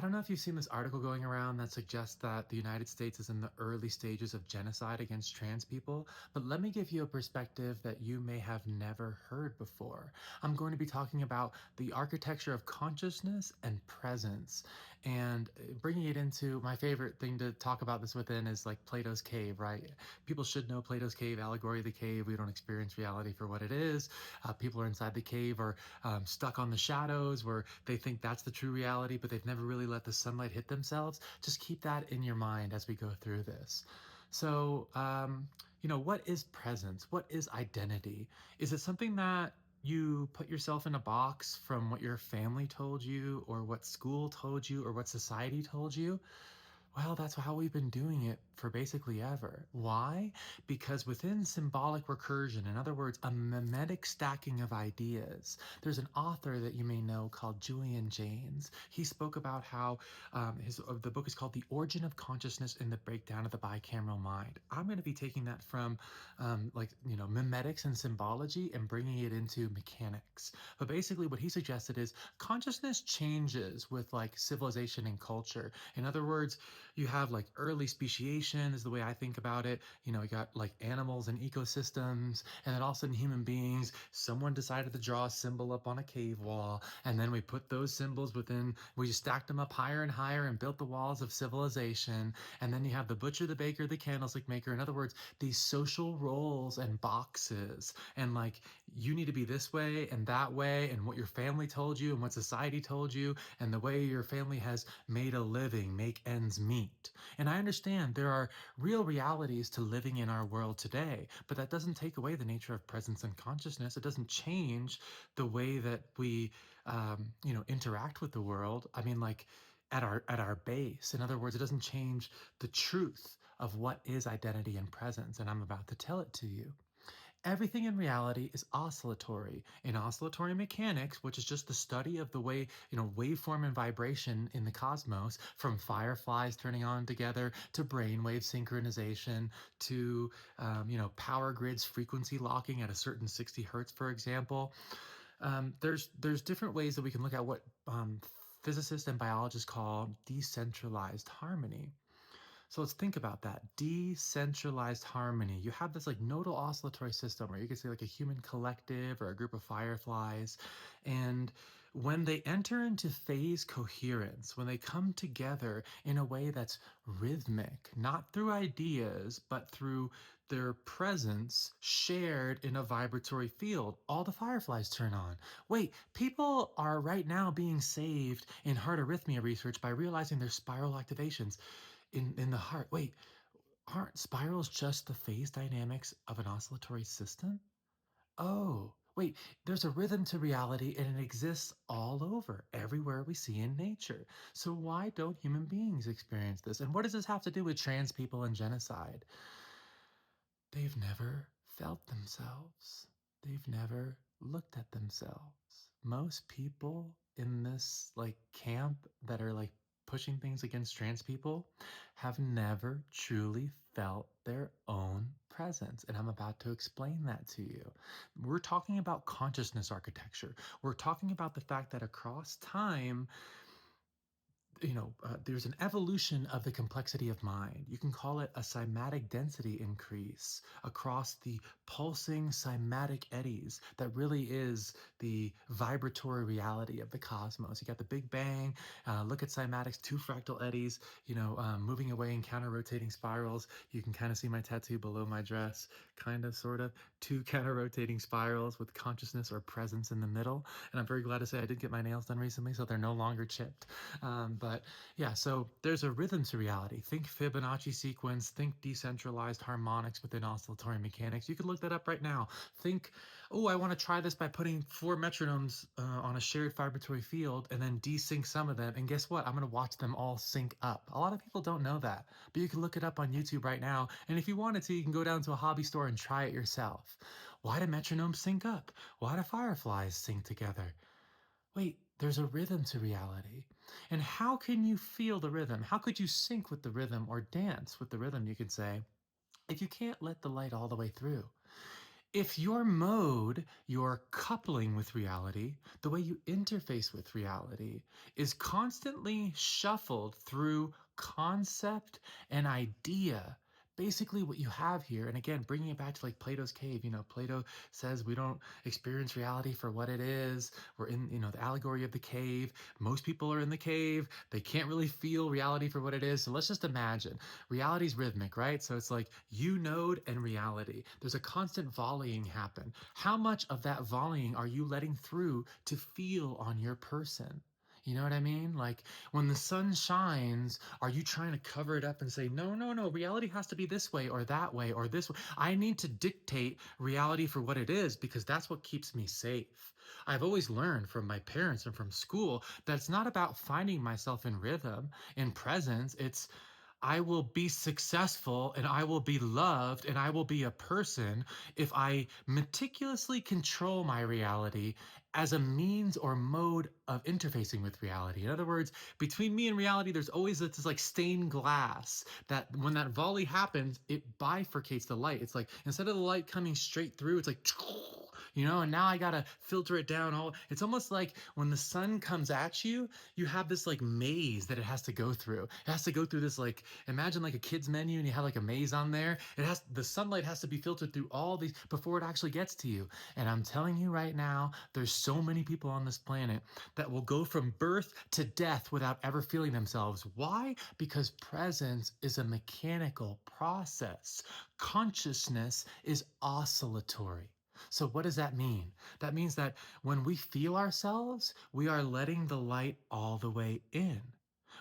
don't know if you've seen this article going around that suggests that the United States is in the early stages of genocide against trans people, but let me give you a perspective that you may have never heard before. I'm going to be talking about the architecture of consciousness and presence, and bringing it into my favorite thing to talk about this within is like Plato's cave, right? People should know Plato's cave, allegory of the cave. We don't experience reality for what it is. People are inside the cave or stuck on the shadows where they think that's the true reality, but they've never really let the sunlight hit themselves. Just keep that in your mind as we go through this. So, what is presence? What is identity? Is it something that you put yourself in a box from what your family told you, or what school told you, or what society told you? Well, that's how we've been doing it for basically ever. Why? Because within symbolic recursion, in other words, a mimetic stacking of ideas, there's an author that you may know called Julian Jaynes. He spoke about how the book is called The Origin of Consciousness and the Breakdown of the Bicameral Mind. I'm going to be taking that from mimetics and symbology and bringing it into mechanics. But basically what he suggested is consciousness changes with like civilization and culture. In other words, you have like early speciation is the way I think about it. You got like animals and ecosystems, and then all of a sudden human beings, someone decided to draw a symbol up on a cave wall, and then we put those symbols we just stacked them up higher and higher and built the walls of civilization. And then you have the butcher, the baker, the candlestick maker. In other words, these social roles and boxes, and like you need to be this way and that way, and what your family told you and what society told you, and the way your family has made a living, make ends meet. And I understand there are real realities to living in our world today, but that doesn't take away the nature of presence and consciousness. It doesn't change the way that we, interact with the world. I mean, like at our base. In other words, it doesn't change the truth of what is identity and presence. And I'm about to tell it to you. Everything in reality is oscillatory. In oscillatory mechanics, which is just the study of the way, waveform and vibration in the cosmos, from fireflies turning on together to brainwave synchronization to, power grids frequency locking at a certain 60 hertz, for example. There's different ways that we can look at what physicists and biologists call decentralized harmony. So let's think about that. Decentralized harmony. You have this like nodal oscillatory system, or you could say like a human collective or a group of fireflies. And when they enter into phase coherence, when they come together in a way that's rhythmic, not through ideas, but through their presence shared in a vibratory field, all the fireflies turn on. Wait, people are right now being saved in heart arrhythmia research by realizing their spiral activations in the heart. Wait, aren't spirals just the phase dynamics of an oscillatory system? Oh, wait, there's a rhythm to reality and it exists all over, everywhere we see in nature. So why don't human beings experience this? And what does this have to do with trans people and genocide? They've never felt themselves. They've never looked at themselves. Most people in this like camp that are like pushing things against trans people have never truly felt their own presence. And I'm about to explain that to you. We're talking about consciousness architecture. We're talking about the fact that across time, there's an evolution of the complexity of mind. You can call it a cymatic density increase across the pulsing cymatic eddies that really is the vibratory reality of the cosmos. You got the Big Bang, look at cymatics, two fractal eddies, moving away in counter-rotating spirals. You can kind of see my tattoo below my dress, kind of, sort of, two counter-rotating spirals with consciousness or presence in the middle. And I'm very glad to say I did get my nails done recently, so they're no longer chipped. But yeah, so there's a rhythm to reality. Think Fibonacci sequence, think decentralized harmonics within oscillatory mechanics. You could look that up right now. Think, oh, I want to try this by putting 4 metronomes on a shared vibratory field and then desync some of them. And guess what? I'm going to watch them all sync up. A lot of people don't know that, but you can look it up on YouTube right now. And if you wanted to, you can go down to a hobby store and try it yourself. Why do metronomes sync up? Why do fireflies sync together? Wait, there's a rhythm to reality. And how can you feel the rhythm? How could you sync with the rhythm or dance with the rhythm, you could say, if you can't let the light all the way through? If your mode, your coupling with reality, the way you interface with reality, is constantly shuffled through concept and idea, basically what you have here, and again, bringing it back to like Plato's cave, Plato says we don't experience reality for what it is. We're in, the allegory of the cave. Most people are in the cave. They can't really feel reality for what it is. So let's just imagine reality's rhythmic, right? So it's like you node and reality. There's a constant volleying happen. How much of that volleying are you letting through to feel on your person? You know what I mean? Like when the sun shines, are you trying to cover it up and say, no, no, no, reality has to be this way or that way or this way? I need to dictate reality for what it is because that's what keeps me safe. I've always learned from my parents and from school that it's not about finding myself in rhythm, in presence. It's I will be successful and I will be loved and I will be a person if I meticulously control my reality as a means or mode of interfacing with reality. In other words, between me and reality, there's always this like stained glass that when that volley happens, it bifurcates the light. It's like instead of the light coming straight through, it's like and now I gotta filter it down. It's almost like when the sun comes at you, you have this like maze that it has to go through. It has to go through this like imagine like a kid's menu and you have like a maze on there. The sunlight has to be filtered through all these before it actually gets to you. And I'm telling you right now, there's so many people on this planet that will go from birth to death without ever feeling themselves. Why? Because presence is a mechanical process. Consciousness is oscillatory. So, what does that mean? That means that when we feel ourselves, we are letting the light all the way in.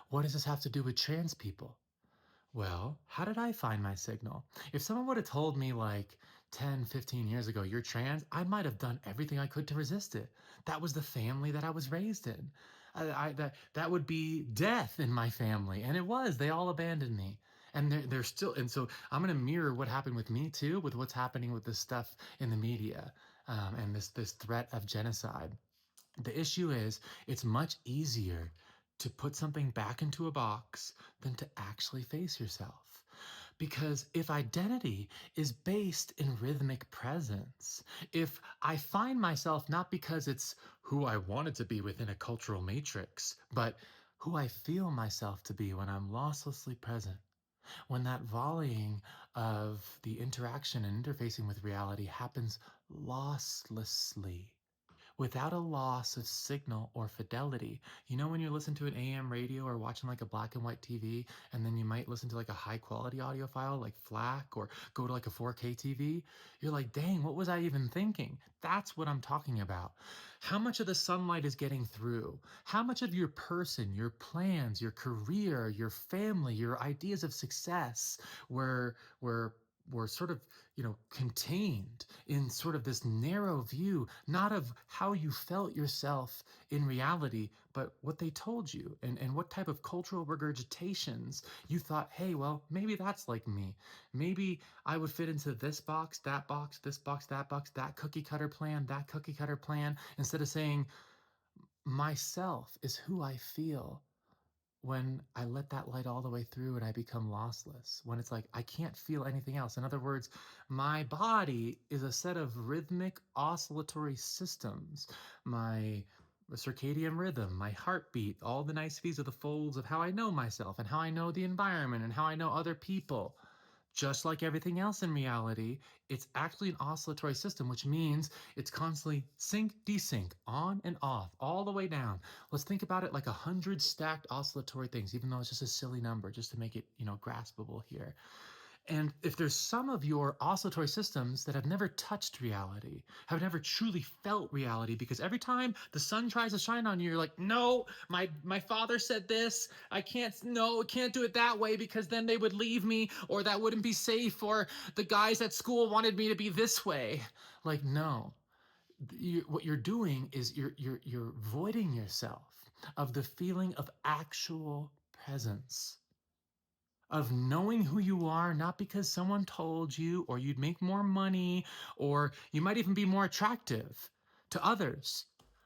What does this have to do with trans people? Well, how did I find my signal? If someone would have told me like 10, 15 years ago, you're trans, I might have done everything I could to resist it. That was the family that I was raised in. That would be death in my family. And it was. They all abandoned me. And they're still, and so I'm going to mirror what happened with me too, with what's happening with this stuff in the media and this threat of genocide. The issue is, it's much easier to put something back into a box than to actually face yourself. Because if identity is based in rhythmic presence, if I find myself not because it's who I wanted to be within a cultural matrix, but who I feel myself to be when I'm losslessly present, when that volleying of the interaction and interfacing with reality happens losslessly, without a loss of signal or fidelity. You know, when you listen to an AM radio or watching like a black and white TV, and then you might listen to like a high quality audio file like FLAC or go to like a 4K TV, you're like, dang, what was I even thinking? That's what I'm talking about. How much of the sunlight is getting through? How much of your person, your plans, your career, your family, your ideas of success were sort of contained in sort of this narrow view, not of how you felt yourself in reality, but what they told you and what type of cultural regurgitations you thought, hey, well, maybe that's like me. Maybe I would fit into this box, that box, this box, that cookie cutter plan, that cookie cutter plan, instead of saying, myself is who I feel when I let that light all the way through and I become lossless, when it's like I can't feel anything else. In other words, my body is a set of rhythmic oscillatory systems. My circadian rhythm, my heartbeat, all the niceties of the folds of how I know myself and how I know the environment and how I know other people. Just like everything else in reality, it's actually an oscillatory system, which means it's constantly sync, desync, on and off, all the way down. Let's think about it like 100 stacked oscillatory things, even though it's just a silly number, just to make it, graspable here. And if there's some of your oscillatory systems that have never touched reality, have never truly felt reality, because every time the sun tries to shine on you, you're like, no, my father said this. I can't, no, can't do it that way because then they would leave me, or that wouldn't be safe, or the guys at school wanted me to be this way. Like, no. What you're doing is you're voiding yourself of the feeling of actual presence, of knowing who you are, not because someone told you, or you'd make more money, or you might even be more attractive to others,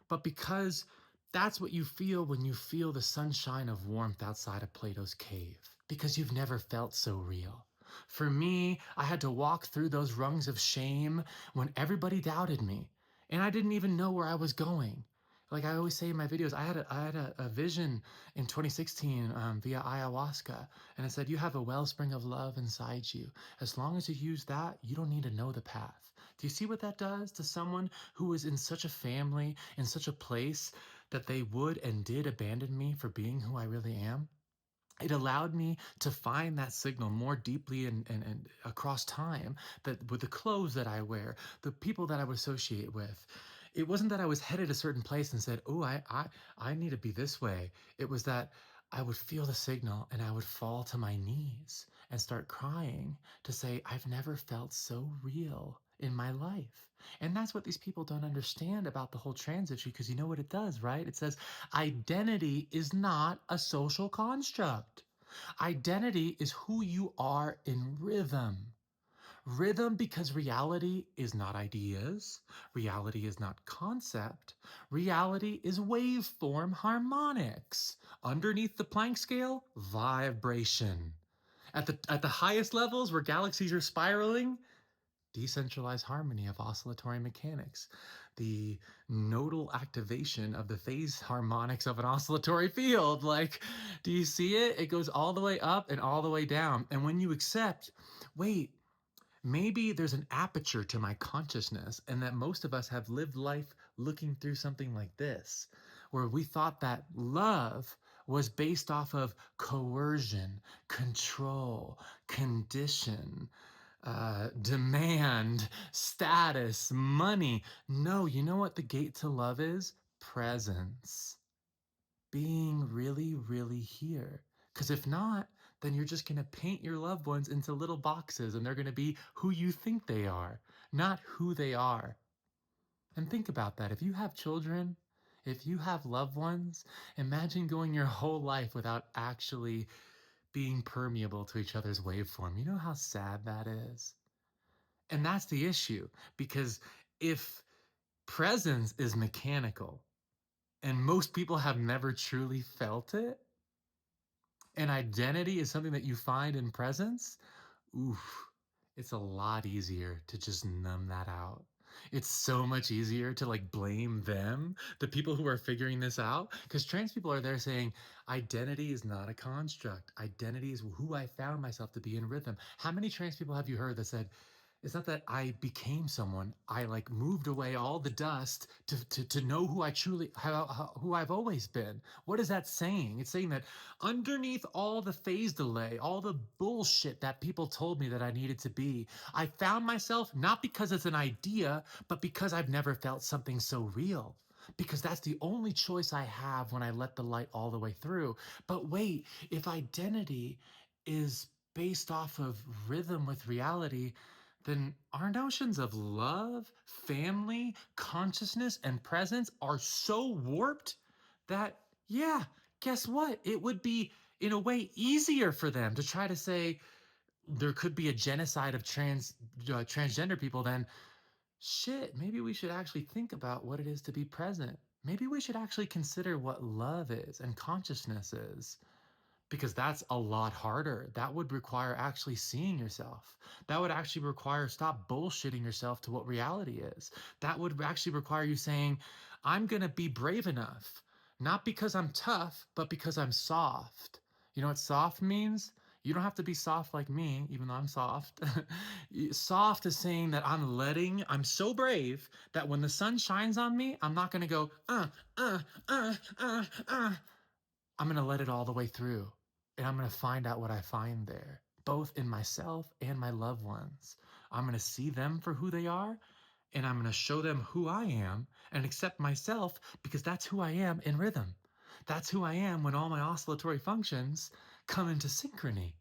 but because that's what you feel when you feel the sunshine of warmth outside of Plato's cave, because you've never felt so real. For me, I had to walk through those rungs of shame when everybody doubted me and I didn't even know where I was going. Like I always say in my videos, I had a vision in 2016 via ayahuasca, and it said, you have a wellspring of love inside you. As long as you use that, you don't need to know the path. Do you see what that does to someone who is in such a family, in such a place that they would and did abandon me for being who I really am? It allowed me to find that signal more deeply and across time, that with the clothes that I wear, the people that I would associate with. It wasn't that I was headed a certain place and said, oh, I need to be this way. It was that I would feel the signal and I would fall to my knees and start crying to say, I've never felt so real in my life. And that's what these people don't understand about the whole trans issue, because you know what it does, right? It says identity is not a social construct. Identity is who you are in rhythm. Rhythm, because reality is not ideas, reality is not concept, reality is waveform harmonics. Underneath the Planck scale, vibration. At the highest levels where galaxies are spiraling, decentralized harmony of oscillatory mechanics, the nodal activation of the phase harmonics of an oscillatory field. Like, do you see it? It goes all the way up and all the way down. And when you accept, wait, maybe there's an aperture to my consciousness, and that most of us have lived life looking through something like this, where we thought that love was based off of coercion, control, condition, demand, status, money. No, you know what the gate to love is? Presence. Being really, really here. Because if not, then you're just going to paint your loved ones into little boxes and they're going to be who you think they are, not who they are. And think about that. If you have children, if you have loved ones, imagine going your whole life without actually being permeable to each other's waveform. You know how sad that is? And that's the issue, because if presence is mechanical and most people have never truly felt it, and identity is something that you find in presence, oof, it's a lot easier to just numb that out. It's so much easier to like blame them, the people who are figuring this out, because trans people are there saying identity is not a construct. Identity is who I found myself to be in rhythm. How many trans people have you heard that said, it's not that I became someone. I like moved away all the dust to know who I truly, who I've always been. What is that saying? It's saying that underneath all the phase delay, all the bullshit that people told me that I needed to be, I found myself not because it's an idea, but because I've never felt something so real. Because that's the only choice I have when I let the light all the way through. But wait, if identity is based off of rhythm with reality, then our notions of love, family, consciousness, and presence are so warped that, yeah, guess what? It would be, in a way, easier for them to try to say there could be a genocide of transgender people than, shit, maybe we should actually think about what it is to be present. Maybe we should actually consider what love is and consciousness is, because that's a lot harder. That would require actually seeing yourself. That would actually require stop bullshitting yourself to what reality is. That would actually require you saying, I'm going to be brave enough, not because I'm tough, but because I'm soft. You know what soft means? You don't have to be soft like me, even though I'm soft. Soft is saying that I'm so brave that when the sun shines on me, I'm not going to go, uh, uh. I'm going to let it all the way through, and I'm going to find out what I find there, both in myself and my loved ones. I'm going to see them for who they are, and I'm going to show them who I am and accept myself, because that's who I am in rhythm. That's who I am when all my oscillatory functions come into synchrony,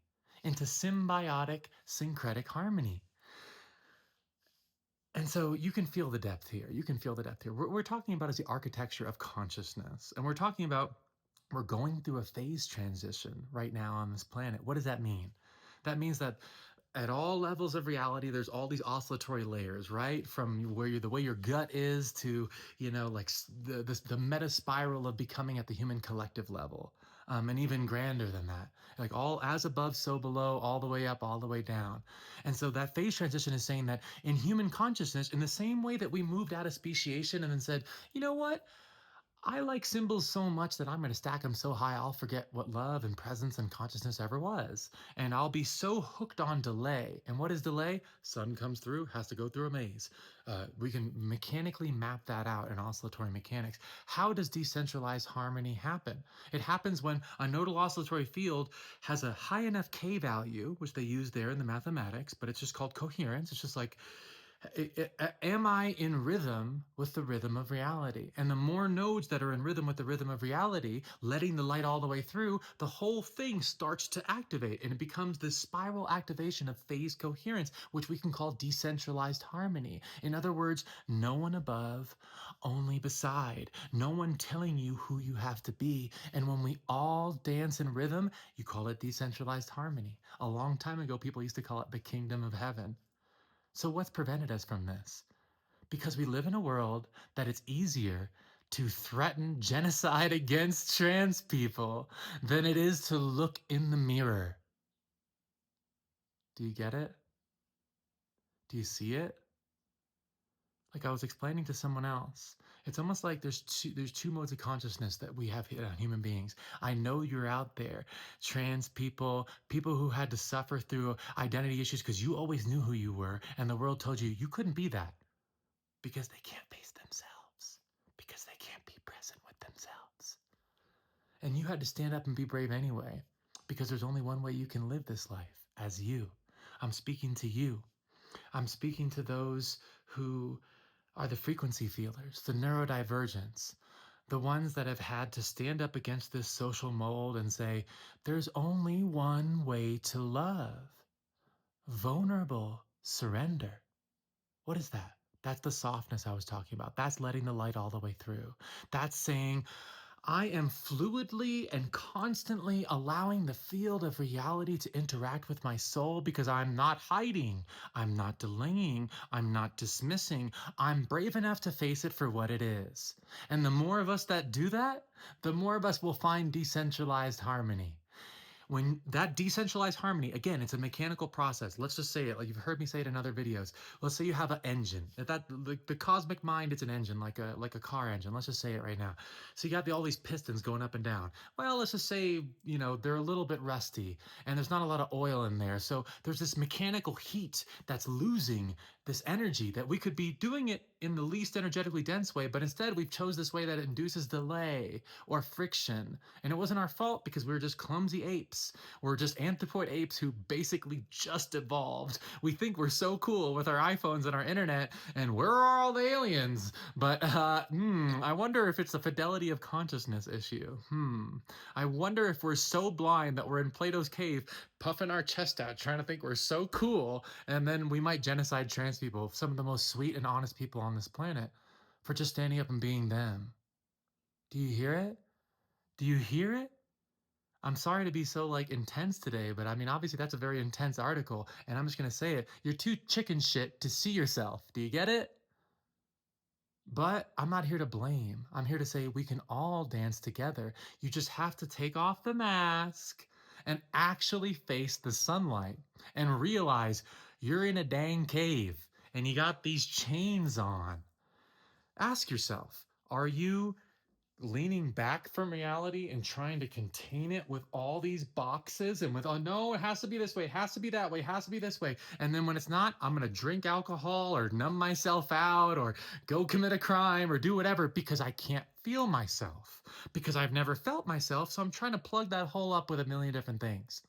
into symbiotic syncretic harmony. And so you can feel the depth here. You can feel the depth here. What we're talking about is the architecture of consciousness. And we're talking about, we're going through a phase transition right now on this planet. What does that mean? That means that at all levels of reality, there's all these oscillatory layers, right? From where the way your gut is to, like the meta spiral of becoming at the human collective level. and even grander than that. Like all as above, so below, all the way up, all the way down. And so that phase transition is saying that in human consciousness, in the same way that we moved out of speciation and then said, you know what? I like symbols so much that I'm going to stack them so high I'll forget what love and presence and consciousness ever was. And I'll be so hooked on delay. And what is delay? Sun comes through, has to go through a maze. We can mechanically map that out in oscillatory mechanics. How does decentralized harmony happen? It happens when a nodal oscillatory field has a high enough K value, which they use there in the mathematics, but it's just called coherence. It's just like, am I in rhythm with the rhythm of reality? And the more nodes that are in rhythm with the rhythm of reality, letting the light all the way through, the whole thing starts to activate and it becomes this spiral activation of phase coherence, which we can call decentralized harmony. In other words, no one above, only beside, no one telling you who you have to be. And when we all dance in rhythm, you call it decentralized harmony. A long time ago, people used to call it the kingdom of heaven. So what's prevented us from this? Because we live in a world that it's easier to threaten genocide against trans people than it is to look in the mirror. Do you get it? Do you see it? Like I was explaining to someone else, it's almost like there's two modes of consciousness that we have here, human beings. I know you're out there, trans people, people who had to suffer through identity issues because you always knew who you were, and the world told you you couldn't be that. Because they can't face themselves, because they can't be present with themselves. And you had to stand up and be brave anyway, because there's only one way you can live this life, as you. I'm speaking to you. I'm speaking to those who are the frequency feelers, the neurodivergents, the ones that have had to stand up against this social mold and say, there's only one way to love. Vulnerable surrender. What is that? That's the softness I was talking about. That's letting the light all the way through. That's saying, I am fluidly and constantly allowing the field of reality to interact with my soul because I'm not hiding. I'm not delaying. I'm not dismissing. I'm brave enough to face it for what it is. And the more of us that do that, the more of us will find decentralized harmony. When that decentralized harmony, again, it's a mechanical process. Let's just say it, like you've heard me say it in other videos. Let's say you have an engine. The cosmic mind, it's an engine, like a car engine. Let's just say it right now. So you got all these pistons going up and down. Well, let's just say, they're a little bit rusty and there's not a lot of oil in there. So there's this mechanical heat that's losing this energy that we could be doing it in the least energetically dense way, but instead we've chose this way that induces delay or friction. And it wasn't our fault because we were just clumsy apes. We're just anthropoid apes who basically just evolved. We think we're so cool with our iPhones and our internet, and we're all the aliens. But I wonder if it's a fidelity of consciousness issue. I wonder if we're so blind that we're in Plato's cave, puffing our chest out, trying to think we're so cool, and then we might genocide trans people, some of the most sweet and honest people on this planet, for just standing up and being them. Do you hear it? Do you hear it? I'm sorry to be so intense today, but I mean, obviously that's a very intense article, and I'm just gonna say it. You're too chicken shit to see yourself. Do you get it? But I'm not here to blame. I'm here to say we can all dance together. You just have to take off the mask and actually face the sunlight and realize you're in a dang cave and you got these chains on. Ask yourself, are you leaning back from reality and trying to contain it with all these boxes and with, oh no, it has to be this way, it has to be that way, it has to be this way. And then when it's not, I'm going to drink alcohol or numb myself out or go commit a crime or do whatever because I can't feel myself, because I've never felt myself. So I'm trying to plug that hole up with a million different things.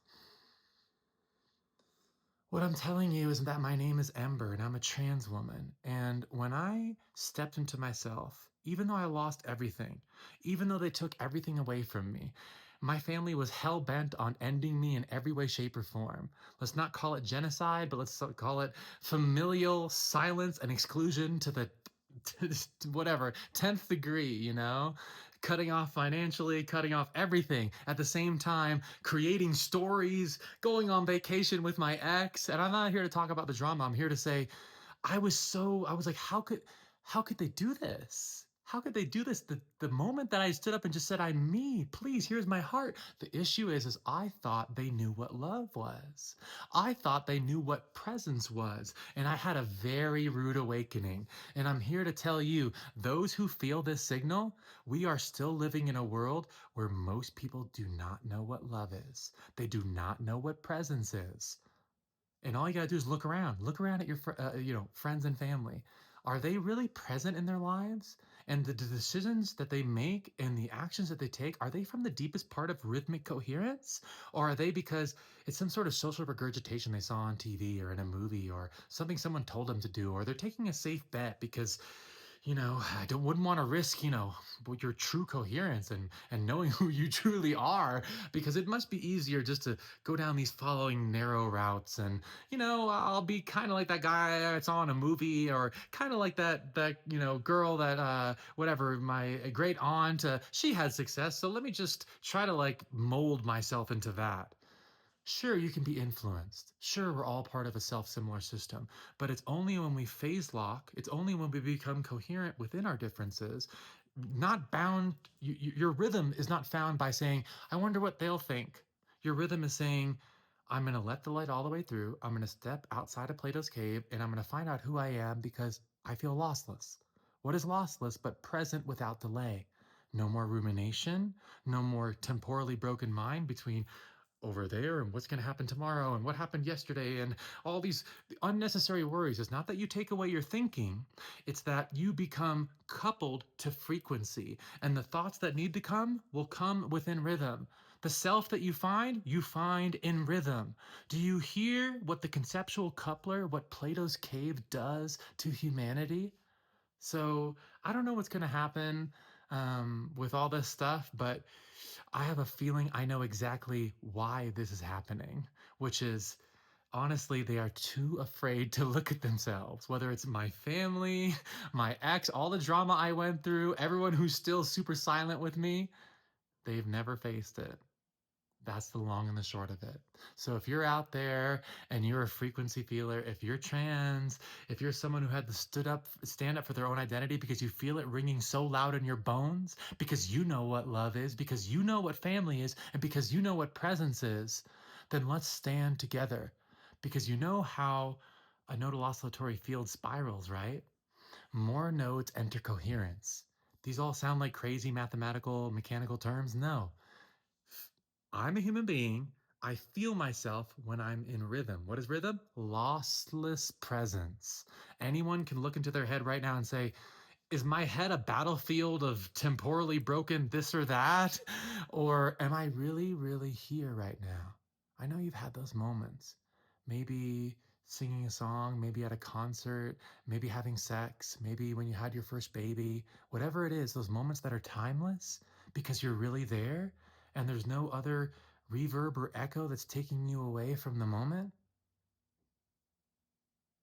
What I'm telling you is that my name is Ember and I'm a trans woman. And when I stepped into myself, even though I lost everything, even though they took everything away from me, my family was hell bent on ending me in every way, shape, or form. Let's not call it genocide, but let's call it familial silence and exclusion to the whatever 10th degree, cutting off financially, cutting off everything at the same time, creating stories, going on vacation with my ex. And I'm not here to talk about the drama. I'm here to say I was like, how could they do this? How could they do this? The moment that I stood up and just said, I'm me, please, here's my heart. The issue is I thought they knew what love was. I thought they knew what presence was. And I had a very rude awakening. And I'm here to tell you, those who feel this signal, we are still living in a world where most people do not know what love is. They do not know what presence is. And all you gotta do is look around. Look around at your friends and family. Are they really present in their lives? And the decisions that they make and the actions that they take, are they from the deepest part of rhythmic coherence? Or are they because it's some sort of social regurgitation they saw on TV or in a movie or something someone told them to do? Or they're taking a safe bet because I wouldn't want to risk, with your true coherence and knowing who you truly are, because it must be easier just to go down these following narrow routes. And I'll be kind of like that guy I saw in a movie, or kind of like that girl that whatever, my great aunt, she had success, so let me just try to like mold myself into that. Sure, you can be influenced. Sure, we're all part of a self-similar system, but it's only when we phase lock, it's only when we become coherent within our differences, not bound. Your rhythm is not found by saying, I wonder what they'll think. Your rhythm is saying, I'm going to let the light all the way through. I'm going to step outside of Plato's cave and I'm going to find out who I am because I feel lossless. What is lossless but present without delay? No more rumination, no more temporally broken mind between over there and what's going to happen tomorrow and what happened yesterday and all these unnecessary worries. It's not that you take away your thinking, it's that you become coupled to frequency, and the thoughts that need to come will come within rhythm. The self that you find in rhythm. Do you hear what the conceptual coupler, what Plato's cave does to humanity? So I don't know what's going to happen with all this stuff, but I have a feeling I know exactly why this is happening, which is honestly, they are too afraid to look at themselves. Whether it's my family, my ex, all the drama I went through, everyone who's still super silent with me, they've never faced it. That's the long and the short of it. So if you're out there and you're a frequency feeler, if you're trans, if you're someone who had to stand up for their own identity because you feel it ringing so loud in your bones, because you know what love is, because you know what family is, and because you know what presence is, then let's stand together. Because you know how a nodal oscillatory field spirals, right? More nodes enter coherence. These all sound like crazy mathematical, mechanical terms. No, I'm a human being. I feel myself when I'm in rhythm. What is rhythm? Lossless presence. Anyone can look into their head right now and say, is my head a battlefield of temporally broken this or that? Or am I really, really here right now? I know you've had those moments. Maybe singing a song, maybe at a concert, maybe having sex, maybe when you had your first baby, whatever it is, those moments that are timeless because you're really there and there's no other reverb or echo that's taking you away from the moment.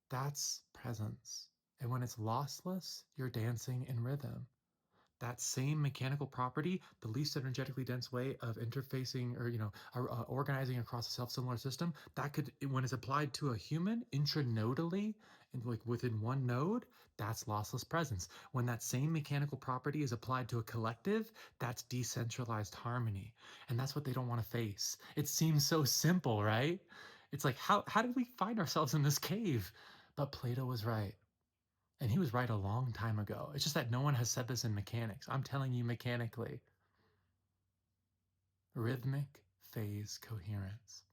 That's presence. And when it's lossless, you're dancing in rhythm. That same mechanical property, the least energetically dense way of interfacing or organizing across a self-similar system, that could, when it's applied to a human intranodally and like within one node, that's lossless presence. When that same mechanical property is applied to a collective, that's decentralized harmony. And that's what they don't want to face. It seems so simple, right? It's like, how did we find ourselves in this cave? But Plato was right. And he was right a long time ago. It's just that no one has said this in mechanics. I'm telling you mechanically. Rhythmic phase coherence.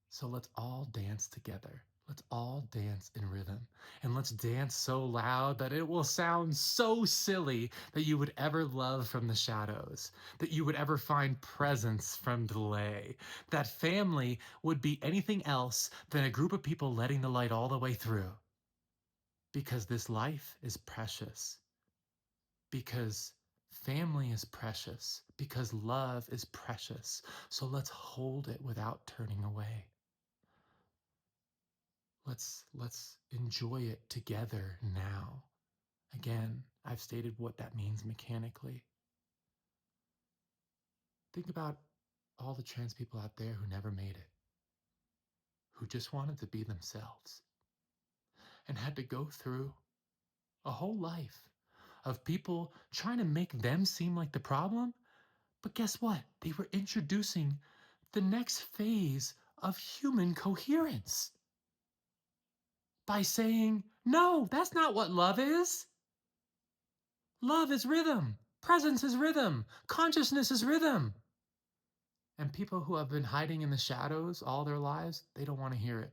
So let's all dance together. Let's all dance in rhythm. And let's dance so loud that it will sound so silly that you would ever love from the shadows, that you would ever find presence from delay, that family would be anything else than a group of people letting the light all the way through. Because this life is precious. Because family is precious, because love is precious. So let's hold it without turning away. Let's enjoy it together now. Again, I've stated what that means mechanically. Think about all the trans people out there who never made it, who just wanted to be themselves and had to go through a whole life of people trying to make them seem like the problem. But guess what? They were introducing the next phase of human coherence by saying, no, that's not what love is. Love is rhythm. Presence is rhythm. Consciousness is rhythm. And people who have been hiding in the shadows all their lives, they don't want to hear it.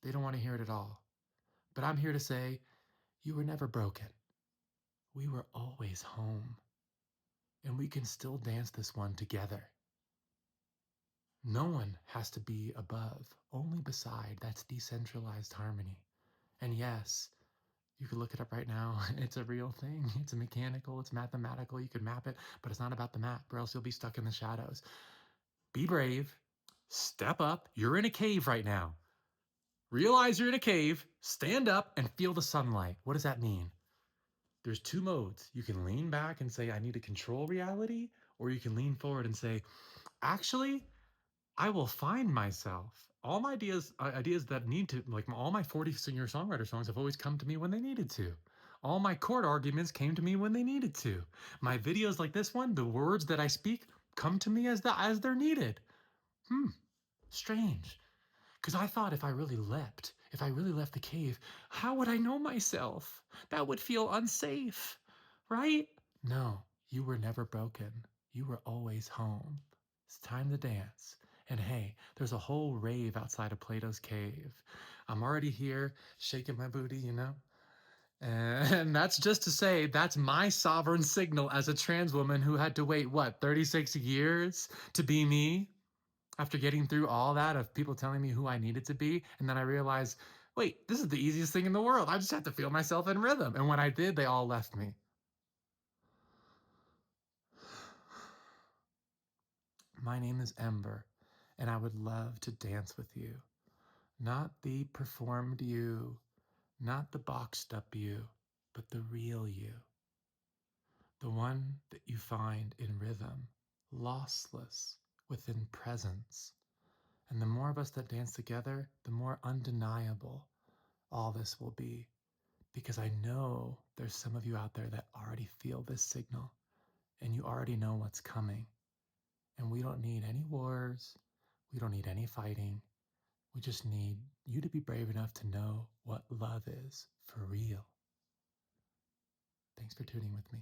They don't want to hear it at all. But I'm here to say, you were never broken. We were always home. And we can still dance this one together. No one has to be above, only beside. That's decentralized harmony. And yes, you could look it up right now. It's a real thing. It's mechanical, it's mathematical. You could map it, but it's not about the map, or else you'll be stuck in the shadows. Be brave. Step up. You're in a cave right now. Realize you're in a cave. Stand up and feel the sunlight. What does that mean? There's two modes. You can lean back and say, I need to control reality, or you can lean forward and say, actually, I will find myself. All my ideas that need to, like all my 40 singer-songwriter songs have always come to me when they needed to. All my chord arguments came to me when they needed to. My videos like this one, the words that I speak come to me as they're needed. Strange. Because I thought if I really left the cave, how would I know myself? That would feel unsafe, right? No, you were never broken. You were always home. It's time to dance. And hey, there's a whole rave outside of Plato's cave. I'm already here, shaking my booty, you know? And that's just to say, that's my sovereign signal as a trans woman who had to wait, what, 36 years to be me? After getting through all that of people telling me who I needed to be, and then I realized, wait, this is the easiest thing in the world. I just have to feel myself in rhythm. And when I did, they all left me. My name is Ember, and I would love to dance with you. Not the performed you, not the boxed up you, but the real you. The one that you find in rhythm, lossless within presence. And the more of us that dance together, the more undeniable all this will be. Because I know there's some of you out there that already feel this signal and you already know what's coming. And we don't need any wars. We don't need any fighting. We just need you to be brave enough to know what love is for real. Thanks for tuning with me.